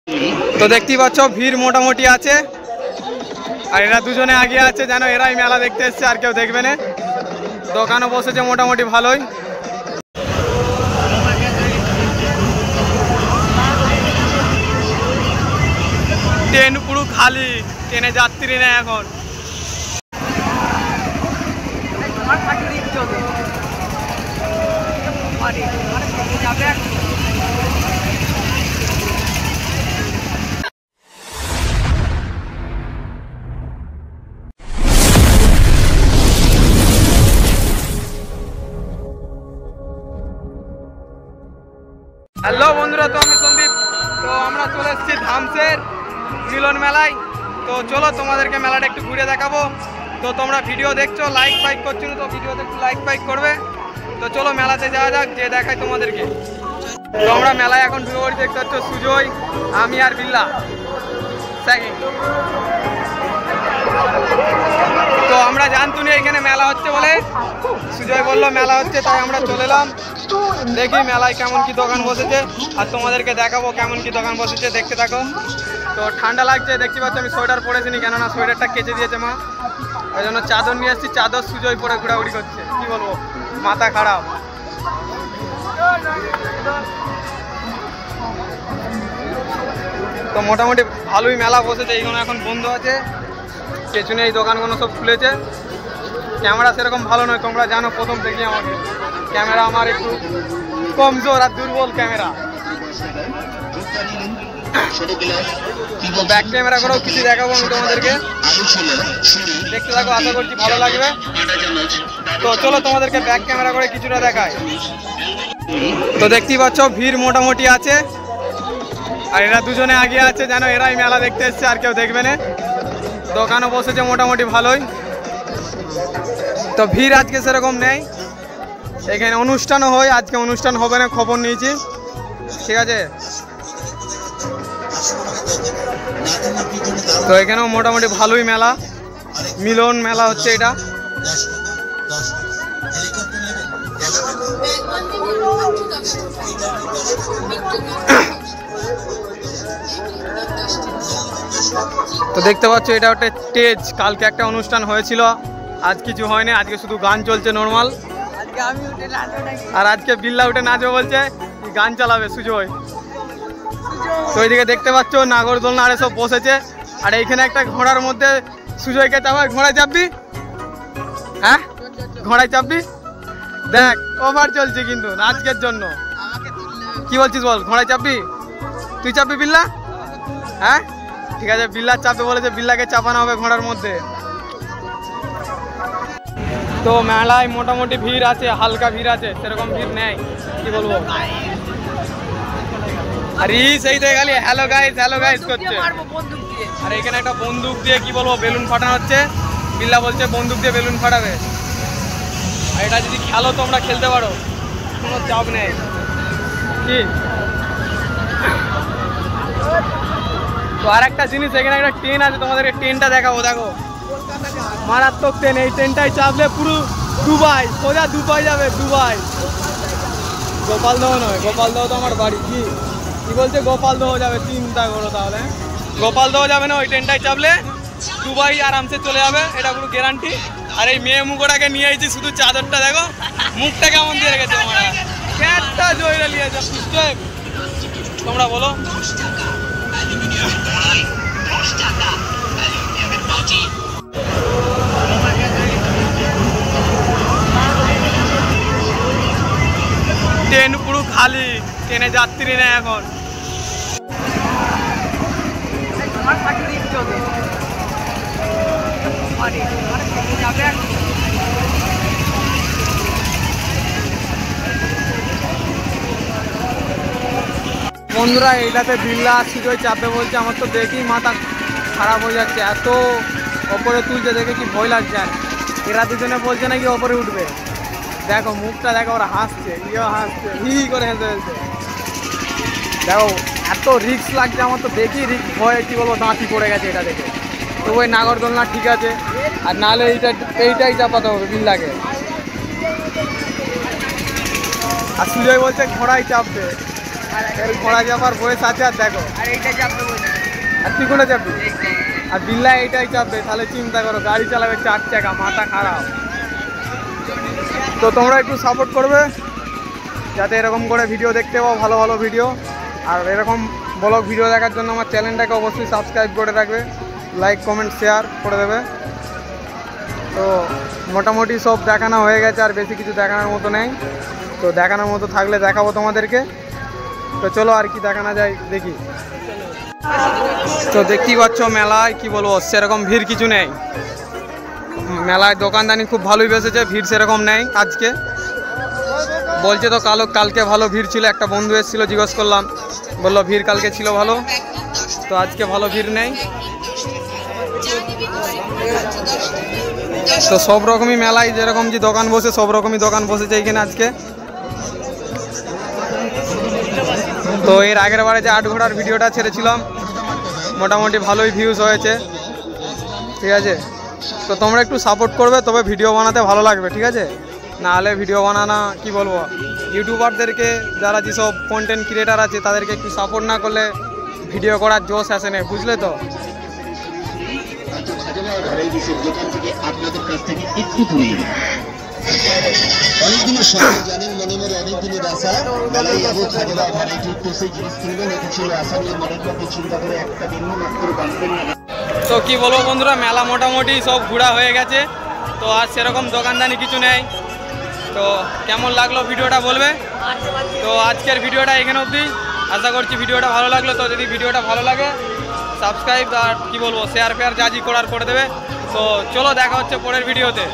তো দেখতেই পাচ্ছ ভিড় মোটামুটি আছে, আর এরা দুজনে আগে আছে, যেন এরাই মেলা দেখতে এসছে, আর কেউ দেখবে না। দোকানও বসেছে মোটামুটি ভালোই। ট্রেন পুরো খালি, ট্রেনে যাত্রী নেই এখন। হ্যালো বন্ধুরা, তো আমি সন্দীপ। তো আমরা চলে এসেছি ধামসের মিলন মেলায়। তো চলো তোমাদেরকে মেলাটা একটু ঘুরে দেখাবো। তো তোমরা ভিডিও দেখছো, লাইক ফাইক করছো না, তো ভিডিওতে একটু লাইক ফাইক করবে। তো চলো মেলাতে যাওয়া যাক, যে দেখাই তোমাদেরকে। তো আমরা মেলায় এখন ঢুকে পড়ি, দেখতে পাচ্ছ সুজয়, আমি আর বিল্লা সেকেন্ড। তো আমরা জানতুনি এখানে মেলা হচ্ছে বলে, সুজয় বললো মেলা হচ্ছে, তাই আমরা চলে এলাম। দেখি মেলায় কেমন কি দোকান বসেছে, আর তোমাদেরকে দেখাবো কেমন কি দোকান বসেছে, দেখতে থাকো। তো ঠান্ডা লাগছে, দেখতে পাচ্ছ আমি সোয়েটার পরেছিনি, কেননা সোয়েটারটা কেচে দিয়েছে মা, ওই জন্য চাদর নিয়ে এসেছি। চাদর সুজয় পরে ঘোরাঘুরি করছে, কি বলবো, মাথা খারাপ। তো মোটামুটি ভালোই মেলা বসেছে, এইগুলো এখন বন্ধ আছে, পেছনে এই দোকানগুলো সব খুলেছে। ক্যামেরা সেরকম ভালো নয়, তোমরা জানো প্রথম থেকে আমাকে, ক্যামেরা আমার একটু কমজোর আর দুর্বল ক্যামেরা। ব্যাক ক্যামেরা করেও কিছু দেখাবো আমি তোমাদেরকে, দেখতে থাকো, আশা করছি ভালো লাগবে। তো চলো তোমাদেরকে ব্যাক ক্যামেরা করে কিছুটা দেখাই। তো দেখতেই পাচ্ছ ভিড় মোটামুটি আছে, আর এরা দুজনে আগে আছে, যেন এরাই মেলা দেখতে এসছে, আর কেউ দেখবে না। দোকানও বসেছে মোটামুটি ভালোই। তো ভিড় আজকে সেরকম নেই, এখানে অনুষ্ঠানও হয়, আজকে অনুষ্ঠান হবে না খবর নিয়েছি, ঠিক আছে। তো এখানেও মোটামুটি ভালোই মেলা, মিলন মেলা হচ্ছে এটা। তো দেখতে পাচ্ছ এটা একটা স্টেজ, কালকে একটা অনুষ্ঠান হয়েছিল, আজ কিছু হয়নি, আজকে শুধু গান চলছে নর্মাল। আর আজকে বিল্লা উঠে নাচবে বলছে, গান চালাবে সুজয়। তো এইদিকে দেখতে পাচ্ছ নাগরদোলনা আরে সব বসেছে, আর এইখানে একটা ঘোড়ার মধ্যে সুজয়কে চাপায়। ঘোড়ায় চাপবি? হ্যাঁ ঘোড়ায় চাপবি? দেখ ওভার চলছে কিন্তু আজকের জন্য। কি বলছিস বল, ঘোড়ায় চাপবি? তুই চাপবি বিল্লা? হ্যাঁ ঠিক আছে, বিল্লা চাপবে বলেছে, বিল্লাকে চাপানো হবে ঘোড়ার মধ্যে। তো মেলায় মোটামুটি ভিড় আছে, হালকা ভিড় আছে, সেরকম ভিড় নেই, কি বলবো। আর সেই থেকে খালি হ্যালো গাইস করছে, আর এখানে একটা বন্দুক দিয়ে কি বলবো বেলুন ফাটানো হচ্ছে। বিল্লা বলছে বন্দুক দিয়ে বেলুন ফাটাবে, আর এটা যদি খেলো তোমরা খেলতে পারো, কোনো চাপ নেই। কি তো আর একটা জিনিস, এখানে একটা ট্রেন আছে, তোমাদেরকে ট্রেনটা দেখাবো। দেখো মারাত্মক ট্রেন, এই ট্রেনটাই চাপলে পুরো দুবাই, সোজা দুবাই যাবে, দুবাই। গোপালদহ নয়, গোপালদহ তো আমার বাড়ি। কি বলছে গোপালদহ যাবে, চিন্তা করো তাহলে। গোপালদহ যাবে না, ওই ট্রেনটাই চাপলে দুবাই আরামসে চলে যাবে, এটা পুরো গ্যারান্টি। আর এই মেয়ে মুখোটাকে নিয়ে আইছি, শুধু চাদরটা দেখো, মুখটা কেমন দিয়ে রেখেছে, আমরা ক্যাটটা জয়রা নিয়েছে, বুঝতে তোমরা বলো। ট্রেন পুরো খালি, ট্রেনে যাত্রী নেই এখন। বন্ধুরা এইটাতে বিল্লা সুজয় চাপবে বলছে, আমার তো দেখি মাথা খারাপ হয়ে যাচ্ছে, এত ওপরে তুলছে দেখে কি ভয় লাগছে। এরা দুজনে বলছে নাকি ওপরে উঠবে, দেখো মুখটা দেখো, ওরা হাসছে, হাসছে, হি করে হেসে হেসে। দেখো এত রিস্ক লাগছে আমার তো দেখি, রিস্ক ভয়ে কি বলবো দাঁতি পড়ে গেছে এটা দেখে। তো ওই নাগরদোলনা ঠিক আছে, আর নাহলে এইটাই চাপাতে হবে বিল্লাকে। আর সুজয় বলছে ঘোড়ায় চাপবে, এর ঘোড়া চাপার বয়স আছে। আর দেখো আর এইটা চাপবে বলছি। আর তুই কোনটা চাপবি? আর বিল্লা এইটাই চাপবে। তাহলে চিন্তা করো, গাড়ি চালাবে 4 চাকা, মাথা খারাপ। তো তোমরা একটু সাপোর্ট করবে যাতে এরকম করে ভিডিও দেখতে পাও, ভালো ভালো ভিডিও। আর এরকম ব্লগ ভিডিও দেখার জন্য আমার চ্যানেলটাকে অবশ্যই সাবস্ক্রাইব করে রাখবে, লাইক কমেন্ট শেয়ার করে দেবে। তো মোটামুটি সব দেখানো হয়ে গেছে, আর বেশি কিছু দেখানোর মতো নেই। তো দেখানোর মতো থাকলে দেখাবো তোমাদেরকে। তো চলো আর কি দেখানো যায় দেখি। তো দেখতেই পাচ্ছ মেলায় কি বলবো, সেরকম ভিড় কিছু নেই। মেলায় দোকানদানি খুব ভালোই বেসেছে, ভিড় সেরকম নেই আজকে। বলছে তো কালকে ভালো ভিড় ছিল। একটা বন্ধু এসেছিলো, জিজ্ঞেস করলাম, বললো ভিড় কালকে ছিল ভালো। তো আজকে ভালো ভিড় নেই। তো সব রকমই মেলায় যেরকম যে দোকান বসে, সব রকমই দোকান বসেছে এখানে আজকে। তো এর আগের বারে যে 8 ঘোড়ার ভিডিওটা ছেড়েছিলাম, মোটামুটি ভালোই ভিউজ হয়েছে, ঠিক আছে। তো তোমরা একটু সাপোর্ট করবে, তবে ভিডিও বানাতে ভালো লাগবে, ঠিক আছে। নাহলে ভিডিও বানানো কি বলবো, ইউটিউবারদেরকে যারা যেসব কন্টেন্ট ক্রিয়েটার আছে তাদেরকে একটু সাপোর্ট না করলে ভিডিও করার জোশ আসে না, বুঝলে তো। অনেকদিনের সময় জানেন, মনে মনে অনেকদিনের আশা মেলায় যাবো, খাজলা ভ্যারাইটি একটু সেই জিনিস কিনবেন, এটা ছিল আশা নিয়ে মনের মধ্যে চিন্তা করে একটা দিন মাত্র বাঁধবেন না। তো কি বলবো বন্ধুরা, মেলা মোটামুটি সব ঘোরা হয়ে গেছে। তো আর সেরকম দোকানদানি কিছু নেই। তো কেমন লাগলো ভিডিওটা বলবে। তো আজকের ভিডিওটা এখানে অবধি। আশা করছি ভিডিওটা ভালো লাগলো। তো যদি ভিডিওটা ভালো লাগে সাবস্ক্রাইব আর কি বলবো শেয়ার ফেয়ার যা করার করে দেবে। তো চলো দেখা হচ্ছে পরের ভিডিওতে।